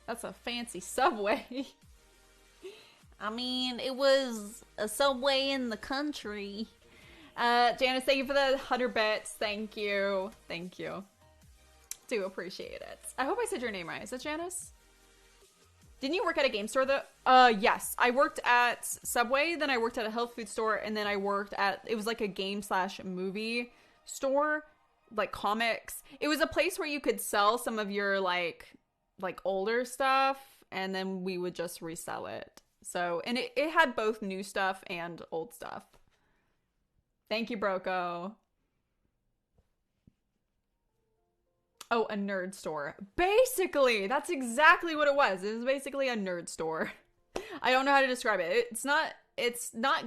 That's a fancy Subway. I mean, it was a Subway in the country. Janice, thank you for the 100 bits. Thank you. Thank you. Do appreciate it. I hope I said your name right. Is it Janice? Didn't you work at a game store though? Yes. I worked at Subway, then I worked at a health food store, and then I worked at, it was like a game slash movie store, like comics. It was a place where you could sell some of your like older stuff, and then we would just resell it. So, and it had both new stuff and old stuff. Thank you, Broco. Oh, a nerd store. Basically, that's exactly what it was. It was basically a nerd store. I don't know how to describe it. It's not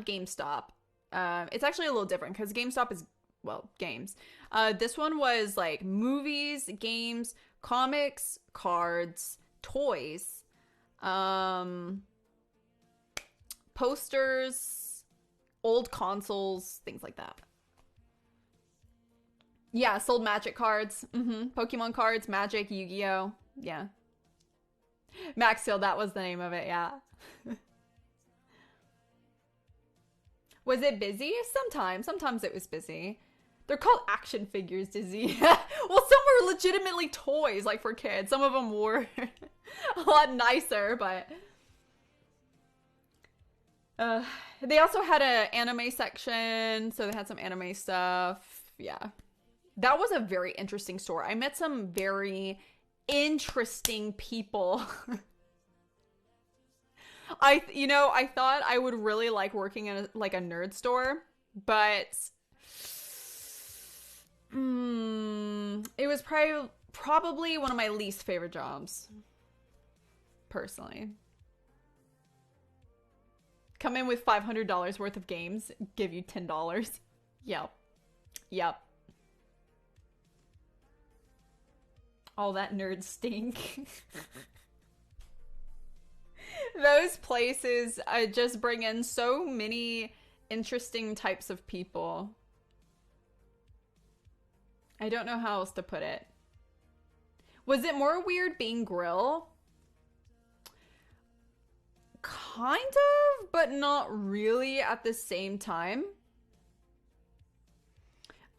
GameStop. It's actually a little different because GameStop is, well, games. This one was like movies, games, comics, cards, toys, posters, old consoles, things like that. Yeah, sold Magic cards. Pokemon cards, Magic, Yu-Gi-Oh. Yeah. Maxfield, that was the name of it, yeah. Was it busy? Sometimes it was busy. They're called action figures, Dizzy. Well, some were legitimately toys, like for kids. Some of them were a lot nicer, but... they also had an anime section, so they had some anime stuff. Yeah. That was a very interesting store. I met some very interesting people. I thought I would really like working in a nerd store, but it was probably one of my least favorite jobs, personally. Come in with $500 worth of games, give you $10. Yep. All that nerd stink. Those places just bring in so many interesting types of people. I don't know how else to put it. Was it more weird being Grill? Kind of, but not really at the same time.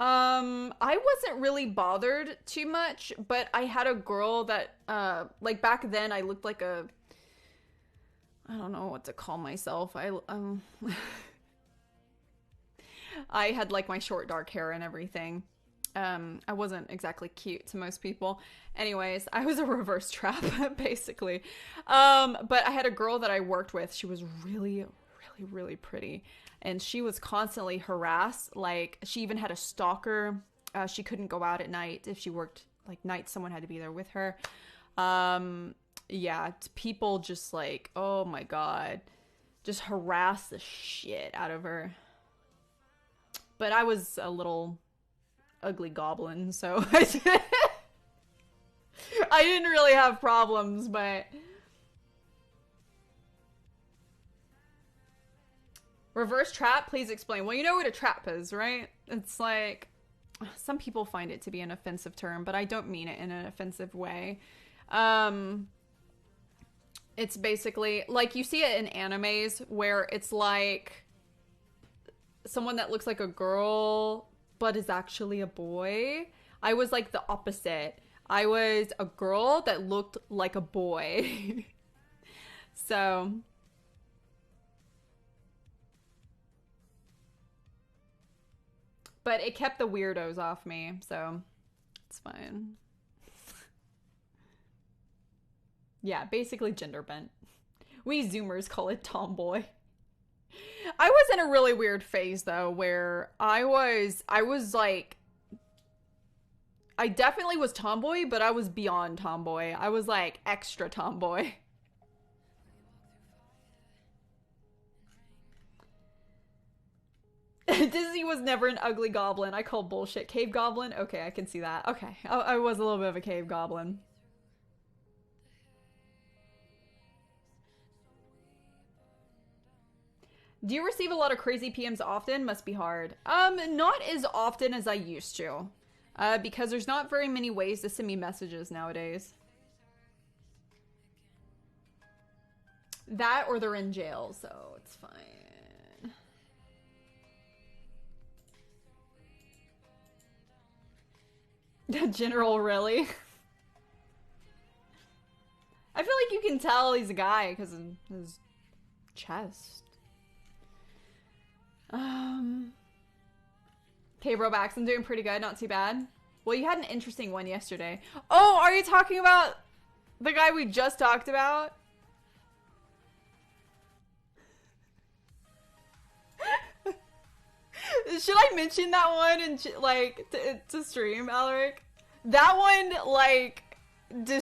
I wasn't really bothered too much, but I had a girl that, like back then I looked like a, I don't know what to call myself. I had like my short dark hair and everything. I wasn't exactly cute to most people. Anyways, I was a reverse trap, basically. But I had a girl that I worked with. She was really, really, really pretty. And she was constantly harassed. Like, she even had a stalker. She couldn't go out at night. If she worked, like, nights, someone had to be there with her. Yeah, people just, like, oh my god. Just harass the shit out of her. But I was a little ugly goblin, so I didn't really have problems, but... Reverse trap? Please explain. Well, you know what a trap is, right? It's like... Some people find it to be an offensive term, but I don't mean it in an offensive way. It's basically... Like, you see it in animes where it's like... someone that looks like a girl, but is actually a boy. I was like the opposite. I was a girl that looked like a boy. So... But it kept the weirdos off me, so it's fine. Yeah, basically gender bent. We Zoomers call it tomboy. I was in a really weird phase though, where I was like, I definitely was tomboy, but I was beyond tomboy. I was like extra tomboy. Disney was never an ugly goblin. I call bullshit. Cave goblin? Okay, I can see that. Okay, I was a little bit of a cave goblin. Do you receive a lot of crazy PMs often? Must be hard. Not as often as I used to. Because there's not very many ways to send me messages nowadays. That or they're in jail, so it's fine. General, really? I feel like you can tell he's a guy because of his chest. Okay, Robax, I'm doing pretty good, not too bad. Well, you had an interesting one yesterday. Oh, are you talking about the guy we just talked about? Should I mention that one and like to stream, Alaric? That one like